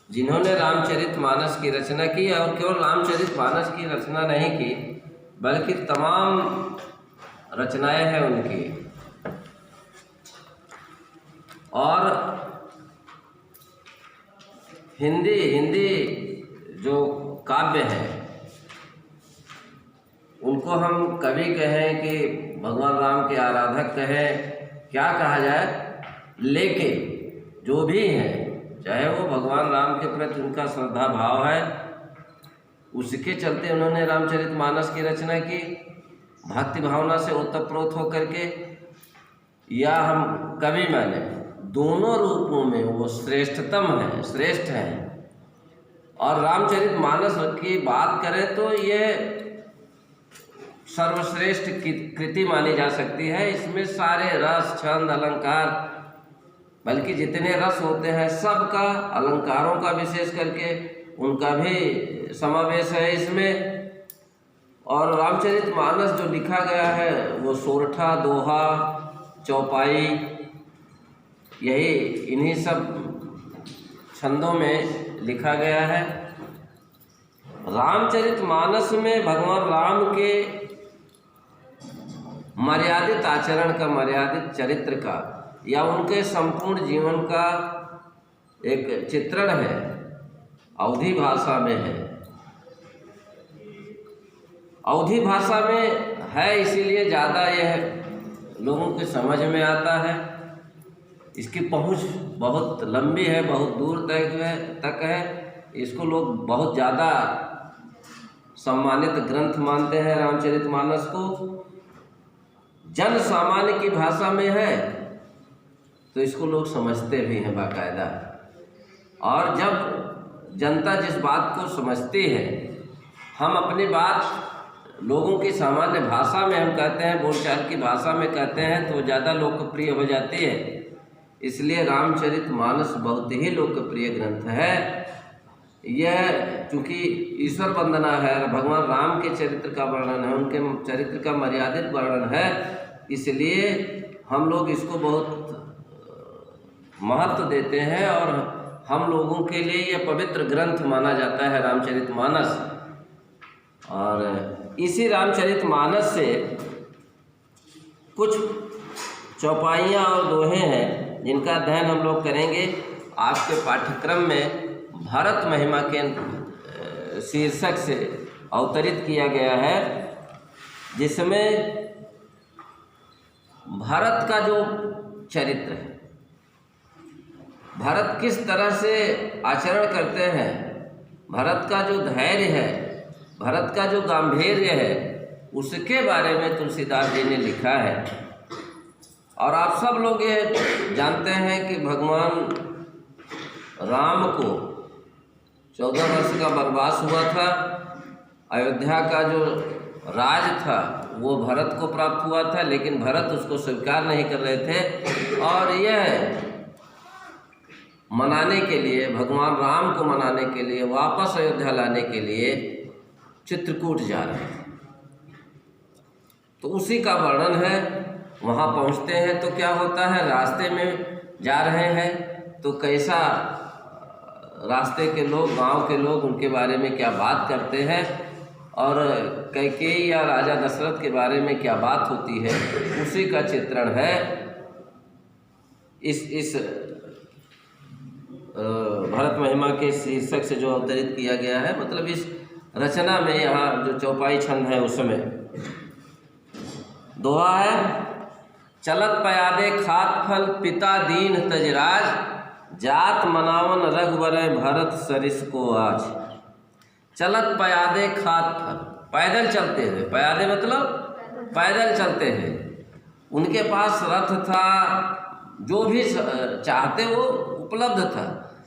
जिन्होंने रामचरितमानस की रचना की, और केवल रामचरितमानस की रचना नहीं की बल्कि तमाम रचनाएं हैं उनकी। और हिंदी जो काव्य है उनको हम कवि कहें कि भगवान राम के आराधक कहें, क्या कहा जाए, लेकिन जो भी हैं, चाहे वो भगवान राम के प्रति उनका श्रद्धा भाव है, उसके चलते उन्होंने रामचरितमानस की रचना की, भक्ति भावना से ओतप्रोत होकर के, या हम कवि माने, दोनों रूपों में वो श्रेष्ठतम है, श्रेष्ठ है। और रामचरितमानस की बात करें तो ये सर्वश्रेष्ठ कृति मानी जा सकती है। इसमें सारे रस, छंद, अलंकार, बल्कि जितने रस होते हैं सबका, अलंकारों का विशेष करके उनका भी समावेश है इसमें। और रामचरितमानस जो लिखा गया है वो सोरठा, दोहा, चौपाई, यही इन्हीं सब छंदों में लिखा गया है। रामचरितमानस में भगवान राम के मर्यादित आचरण का, मर्यादित चरित्र का, या उनके संपूर्ण जीवन का एक चित्रण है, अवधी भाषा में है। अवधी भाषा में है इसीलिए ज़्यादा यह लोगों के समझ में आता है। इसकी पहुंच बहुत लंबी है, बहुत दूर तक है। इसको लोग बहुत ज़्यादा सम्मानित ग्रंथ मानते हैं रामचरितमानस को। जन सामान्य की भाषा में है तो इसको लोग समझते भी हैं बाकायदा। और जब जनता जिस बात को समझती है, हम अपनी बात लोगों की सामान्य भाषा में हम कहते हैं, बोलचाल की भाषा में कहते हैं, तो ज़्यादा लोकप्रिय हो जाती है। इसलिए रामचरितमानस बहुत ही लोकप्रिय ग्रंथ है। यह चूँकि ईश्वर वंदना है, भगवान राम के चरित्र का वर्णन है, उनके चरित्र का मर्यादित वर्णन है, इसलिए हम लोग इसको बहुत महत्व देते हैं और हम लोगों के लिए यह पवित्र ग्रंथ माना जाता है रामचरितमानस। और इसी रामचरितमानस से कुछ चौपाइयाँ और दोहे हैं जिनका अध्ययन हम लोग करेंगे। आपके पाठ्यक्रम में भरत महिमा के शीर्षक से अवतरित किया गया है, जिसमें भरत का जो चरित्र है, भरत किस तरह से आचरण करते हैं, भरत का जो धैर्य है, भरत का जो गांधीर्य है, उसके बारे में तुलसीदास जी ने लिखा है। और आप सब लोग ये जानते हैं कि भगवान राम को 14 वर्ष का वनवास हुआ था। अयोध्या का जो राज था वो भरत को प्राप्त हुआ था, लेकिन भरत उसको स्वीकार नहीं कर रहे थे। और यह मनाने के लिए, भगवान राम को मनाने के लिए, वापस अयोध्या लाने के लिए चित्रकूट जा रहे थे। तो उसी का वर्णन है। वहाँ पहुँचते हैं तो क्या होता है, रास्ते में जा रहे हैं तो कैसा रास्ते के लोग, गांव के लोग उनके बारे में क्या बात करते हैं, और कैकेयी या राजा दशरथ के बारे में क्या बात होती है, उसी का चित्रण है इस भरत महिमा के शीर्षक से जो अवतरित किया गया है। मतलब इस रचना में यहाँ जो चौपाई छंद है उसमें दोहा है, चलत पयादे खात फल पिता दीन तजराज, जात मनावन रघुबर भरत सरिस को आज। चलत पयादे खात फल, पैदल चलते हुए, पयादे मतलब पैदल चलते हैं। उनके पास रथ था, जो भी चाहते वो उपलब्ध था,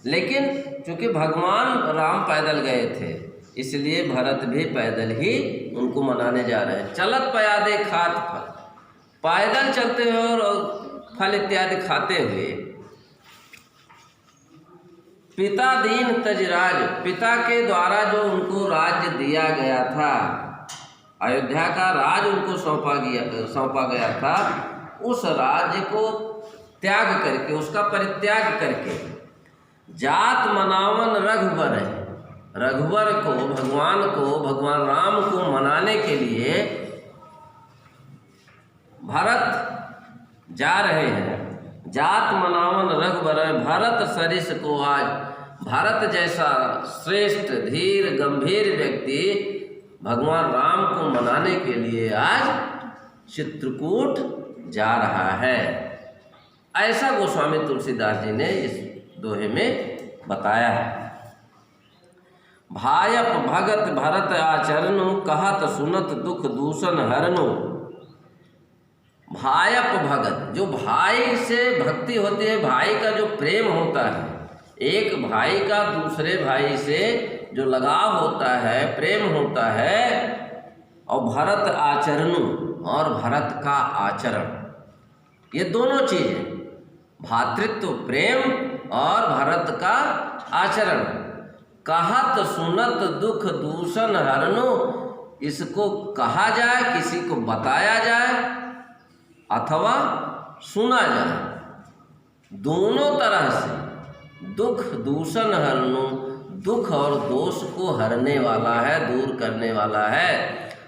लेकिन चूँकि भगवान राम पैदल गए थे इसलिए भरत भी पैदल ही उनको मनाने जा रहे हैं। चलत पयादे खात फल, पैदल चलते हुए और फल इत्यादि खाते हुए। पिता दीन तजराज, पिता के द्वारा जो उनको राज्य दिया गया था, अयोध्या का राज उनको सौंपा गया था, उस राज्य को त्याग करके, उसका परित्याग करके जात मनावन रघुवर है। रघुवर को, भगवान राम को मनाने के लिए भरत जा रहे हैं। जात मनावन रघुवर है, भरत सरिस को आज, भरत जैसा श्रेष्ठ धीर गंभीर व्यक्ति भगवान राम को मनाने के लिए आज चित्रकूट जा रहा है। ऐसा गोस्वामी तुलसीदास जी ने इस दोहे में बताया है। भायप भगत भरत आचरणु, कहत सुनत दुख दूषण हरनु। भायप भगत, जो भाई से भक्ति होती है, भाई का जो प्रेम होता है, एक भाई का दूसरे भाई से जो लगाव होता है, प्रेम होता है, और भरत आचरणु, और भरत का आचरण, ये दोनों चीजें, भातृत्व प्रेम और भरत का आचरण। कहत सुनत दुख दूषण हरनु, इसको कहा जाए, किसी को बताया जाए अथवा सुना जाए, दोनों तरह से दुख दूषण हरनु, दुख और दोष को हरने वाला है, दूर करने वाला है।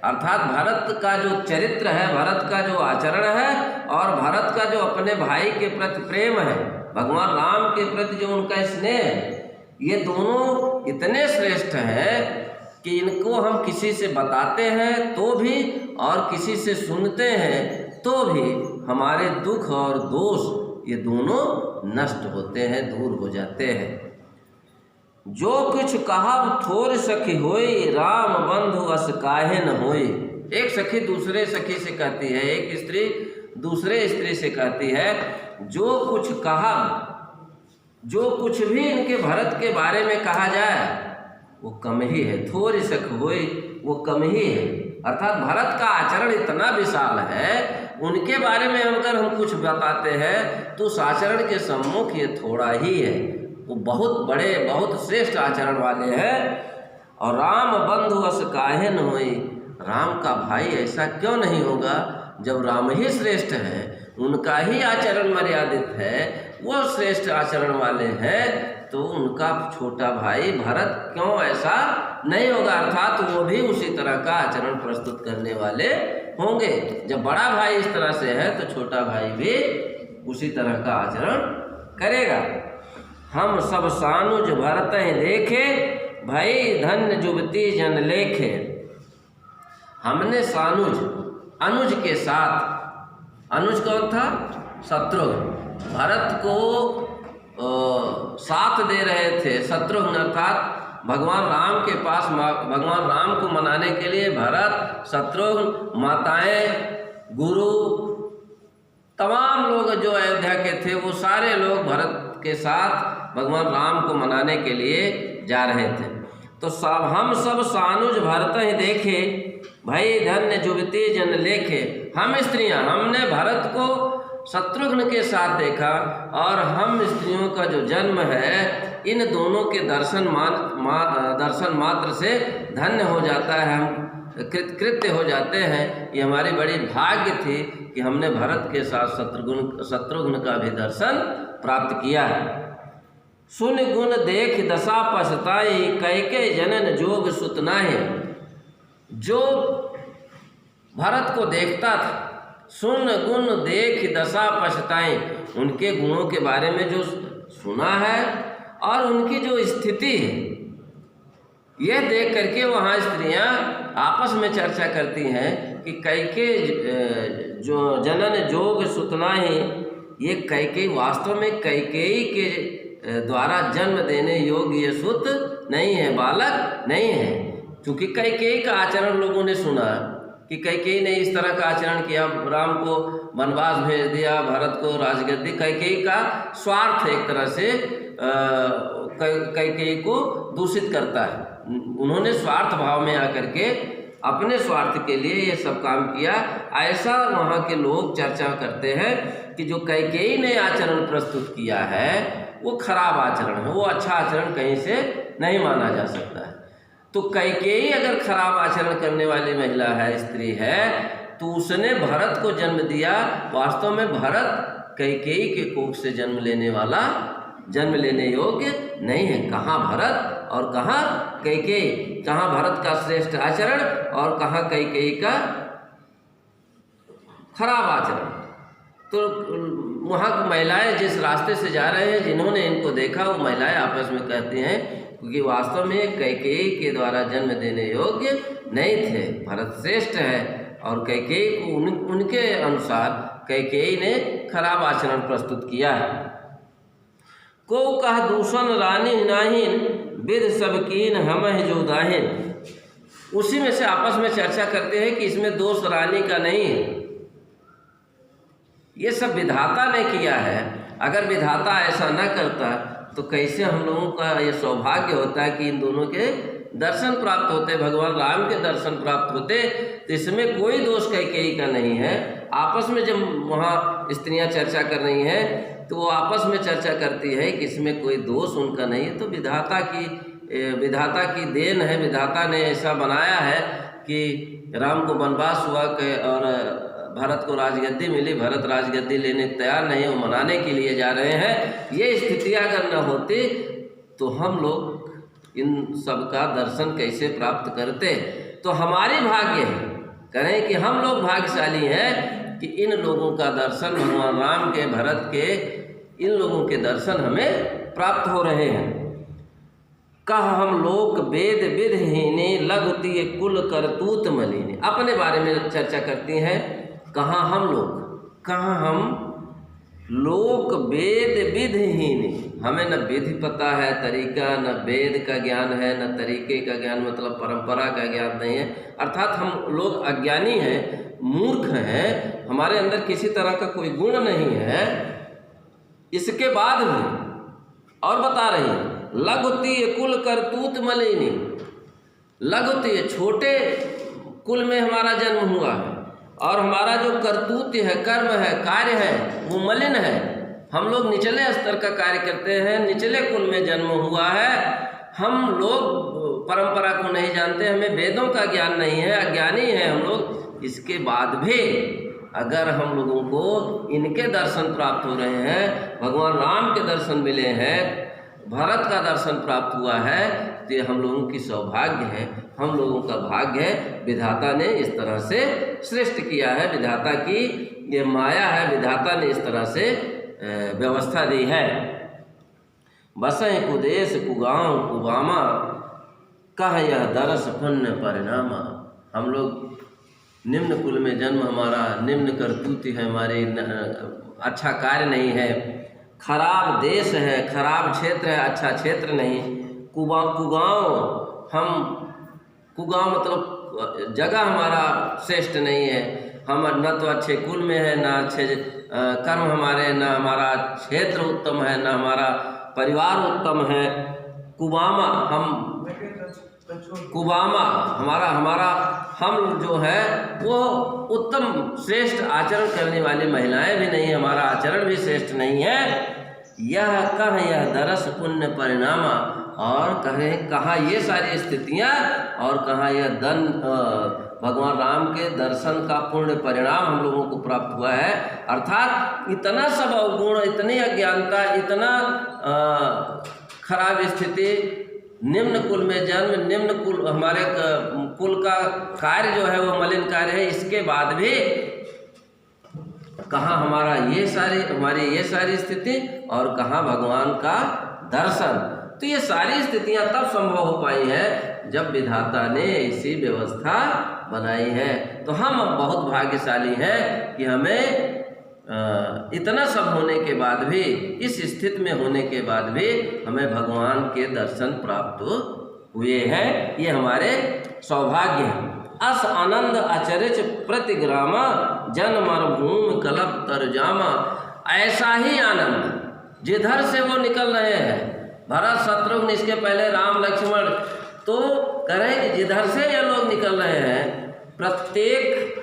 अर्थात भरत का जो चरित्र है, भरत का जो आचरण है, और भरत का जो अपने भाई के प्रति प्रेम है, भगवान राम के प्रति जो उनका स्नेह है, ये दोनों इतने श्रेष्ठ हैं कि इनको हम किसी से बताते हैं तो भी, और किसी से सुनते हैं तो भी, हमारे दुख और दोष ये दोनों नष्ट होते हैं, दूर हो जाते हैं। जो कुछ कहब थोर सखी होई, राम बंधु अस काहे न होई। एक सखी दूसरे सखी से कहती है, एक स्त्री दूसरे स्त्री से कहती है, जो कुछ कहब, जो कुछ भी इनके भरत के बारे में कहा जाए वो कम ही है। थोड़ी सख होई, वो कम ही है। अर्थात भरत का आचरण इतना विशाल है, उनके बारे में अगर हम कुछ बताते हैं तो उस आचरण के सम्मुख ये थोड़ा ही है। वो बहुत बड़े, बहुत श्रेष्ठ आचरण वाले हैं। और राम बंधु अस काहे न होई, राम का भाई ऐसा क्यों नहीं होगा जब राम ही श्रेष्ठ है, उनका ही आचरण मर्यादित है, वो श्रेष्ठ आचरण वाले हैं, तो उनका छोटा भाई भरत क्यों ऐसा नहीं होगा। अर्थात वो भी उसी तरह का आचरण प्रस्तुत करने वाले होंगे। जब बड़ा भाई इस तरह से है तो छोटा भाई भी उसी तरह का आचरण करेगा। हम सब सानुज भरत देखे, भाई धन्य जुबती जन लेखे। हमने सानुज, अनुज के साथ, अनुज कौन था? शत्रुघ्न। भरत को साथ दे रहे थे शत्रुघ्न, अर्थात भगवान राम के पास, भगवान राम को मनाने के लिए भरत, शत्रुघ्न, माताएं, गुरु, तमाम लोग जो अयोध्या के थे वो सारे लोग भरत के साथ भगवान राम को मनाने के लिए जा रहे थे। तो सब हम सब सानुज भरत ही देखे, भाई धन्य जुबती जन लेखे। हम स्त्रियां, हमने भरत को शत्रुघ्न के साथ देखा, और हम स्त्रियों का जो जन्म है इन दोनों के दर्शन मात्र से धन्य हो जाता है, हम कृत्य हो जाते हैं। ये हमारी बड़ी भाग्य थी कि हमने भरत के साथ शत्रुघ्न का भी दर्शन प्राप्त किया है। सुन गुण देख दशा पछताई, कैके जनन जोग सुत नाहि। जो भरत को देखता था, सुन गुण देख दशा पछताई, उनके गुणों के बारे में जो सुना है और उनकी जो स्थिति है, यह देख करके वहाँ स्त्रियाँ आपस में चर्चा करती हैं कि कैके जो जनन जोग सुत नाहि, ये कैकेयी वास्तव में कैकेयी के द्वारा जन्म देने योग्य ये सुत नहीं है, बालक नहीं है। क्योंकि कैकेयी का आचरण लोगों ने सुना कि कैकेयी ने इस तरह का आचरण किया, राम को वनवास भेज दिया, भरत को राजगद्दी। कैकेयी का स्वार्थ एक तरह से कैकेयी को दूषित करता है। उन्होंने स्वार्थ भाव में आकर के अपने स्वार्थ के लिए ये सब काम किया, ऐसा वहाँ के लोग चर्चा करते हैं कि जो कैकेयी ने आचरण प्रस्तुत किया है वो खराब आचरण है, वो अच्छा आचरण कहीं से नहीं माना जा सकता है। तो कैकेयी अगर खराब आचरण करने वाली महिला है, स्त्री है, तो उसने भरत को जन्म दिया। वास्तव में भरत कैकेयी के कोख से जन्म लेने वाला जन्म लेने योग्य नहीं है। कहाँ भरत और कहाँ कैकेयी, कहाँ भरत का श्रेष्ठ आचरण और कहाँ कैकेयी का खराब आचरण। तो वहाँ की महिलाएं जिस रास्ते से जा रहे हैं, जिन्होंने इनको देखा, वो महिलाएं आपस में कहती हैं, क्योंकि वास्तव में कैकेयी के द्वारा जन्म देने योग्य नहीं थे, भरत श्रेष्ठ है और कैकेयी को उनके अनुसार कैकेयी ने खराब आचरण प्रस्तुत किया है। को कह दूषण रानी नाहिन, विद सबकीन हमह जो दाहिन। उसी में से आपस में चर्चा करते हैं कि इसमें दोष रानी का नहीं है, ये सब विधाता ने किया है। अगर विधाता ऐसा न करता तो कैसे हम लोगों का ये सौभाग्य होता है कि इन दोनों के दर्शन प्राप्त होते, भगवान राम के दर्शन प्राप्त होते। तो इसमें कोई दोष कैकेयी का नहीं है। आपस में जब वहाँ स्त्रियाँ चर्चा कर रही हैं तो वो आपस में चर्चा करती है कि इसमें कोई दोष उनका नहीं है। तो विधाता की देन है, विधाता ने ऐसा बनाया है कि राम को वनवास हुआ और भरत को राजगद्दी मिली, भरत राजगद्दी लेने तैयार नहीं, वो मनाने के लिए जा रहे हैं। ये स्थितियाँ अगर न होती तो हम लोग इन सब का दर्शन कैसे प्राप्त करते। तो हमारी भाग्य है, करें कि हम लोग भाग्यशाली हैं कि इन लोगों का दर्शन, भगवान राम के, भरत के, इन लोगों के दर्शन हमें प्राप्त हो रहे हैं। कह हम लोग वेद विधहीने, लघुति कुल करतूत मलिने। अपने बारे में चर्चा करती हैं, कहाँ हम लोग वेद विधहीन, हमें न विधि पता है, तरीका, न वेद का ज्ञान है, न तरीके का ज्ञान, मतलब परंपरा का ज्ञान नहीं है। अर्थात हम लोग अज्ञानी हैं, मूर्ख हैं, हमारे अंदर किसी तरह का कोई गुण नहीं है। इसके बाद भी और बता रही है, लघुति कुल करतूत मलिनी। लघुति, छोटे कुल में हमारा जन्म हुआ है और हमारा जो करतूत है, कर्म है, कार्य है, वो मलिन है। हम लोग निचले स्तर का कार्य करते हैं, निचले कुल में जन्म हुआ है। हम लोग परंपरा को नहीं जानते, हमें वेदों का ज्ञान नहीं है, अज्ञानी हैं हम लोग। इसके बाद भी अगर हम लोगों को इनके दर्शन प्राप्त हो रहे हैं, भगवान राम के दर्शन मिले हैं, भरत का दर्शन प्राप्त हुआ है, तो ये हम लोगों की सौभाग्य है, हम लोगों का भाग्य है। विधाता ने इस तरह से सृष्टि किया है, विधाता की ये माया है, विधाता ने इस तरह से व्यवस्था दी है। बसै कुदेश कुगांव कुबामा, कह यह दरस पुण्य परिणामा। हम लोग निम्न कुल में जन्म, हमारा निम्न करतूत है, हमारे अच्छा कार्य नहीं है, खराब देश है, खराब क्षेत्र है, अच्छा क्षेत्र नहीं। कुगांव, हम कुगांव मतलब जगह हमारा श्रेष्ठ नहीं है, हम न तो अच्छे कुल में है, ना अच्छे कर्म हमारे, ना हमारा क्षेत्र उत्तम है, ना हमारा परिवार उत्तम है। कुबामा, हमारा हम जो है वो उत्तम श्रेष्ठ आचरण करने वाली महिलाएं भी नहीं, हमारा आचरण भी श्रेष्ठ नहीं है। यह दरस पुण्य परिणामा, और कहाँ ये सारी स्थितियाँ और कहाँ यह भगवान राम के दर्शन का पूर्ण परिणाम हम लोगों को प्राप्त हुआ है। अर्थात इतना सब अवगुण, इतनी अज्ञानता, इतना खराब स्थिति, निम्न कुल में जन्म, निम्न कुल, हमारे कुल का कार्य जो है वो मलिन कार्य है। इसके बाद भी कहाँ हमारी ये सारी स्थिति और कहाँ भगवान का दर्शन। तो ये सारी स्थितियाँ तब संभव हो पाई है जब विधाता ने ऐसी व्यवस्था बनाई है। तो हम बहुत भाग्यशाली हैं कि हमें इतना सब होने के बाद भी, इस स्थिति में होने के बाद भी हमें भगवान के दर्शन प्राप्त हुए हैं। ये हमारे सौभाग्य हैं। अस आनंद अचरिच प्रतिग्रामा, जन मरभूमि कलप तरजामा। ऐसा ही आनंद जिधर से वो निकल रहे हैं, भरत शत्रुघ्न, इसके पहले राम लक्ष्मण, तो करें कि जिधर से ये लोग निकल रहे हैं, प्रत्येक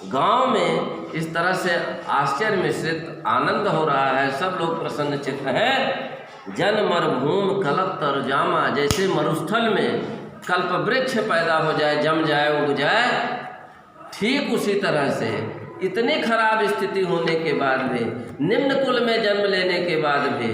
गांव में इस तरह से आश्चर्य मिश्रित आनंद हो रहा है, सब लोग प्रसन्नचित्त हैं। जन मरभूमि कलप तरजामा, जैसे मरुस्थल में कल्प वृक्ष पैदा हो जाए, जम जाए, उग जाए, ठीक उसी तरह से इतनी खराब स्थिति होने के बाद भी, निम्न कुल में जन्म लेने के बाद भी,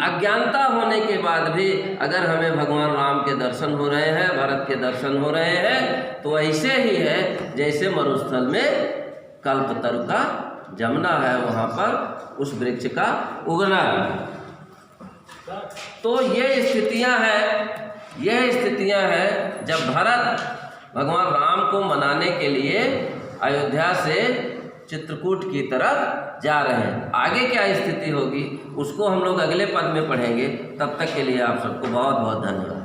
अज्ञानता होने के बाद भी अगर हमें भगवान राम के दर्शन हो रहे हैं, भरत के दर्शन हो रहे हैं, तो ऐसे ही है जैसे मरुस्थल में कल्पतरु का जमना है, वहाँ पर उस वृक्ष का उगना है। तो ये स्थितियाँ हैं जब भरत भगवान राम को मनाने के लिए अयोध्या से चित्रकूट की तरफ जा रहे हैं। आगे क्या स्थिति होगी उसको हम लोग अगले पद में पढ़ेंगे। तब तक के लिए आप सबको बहुत बहुत धन्यवाद।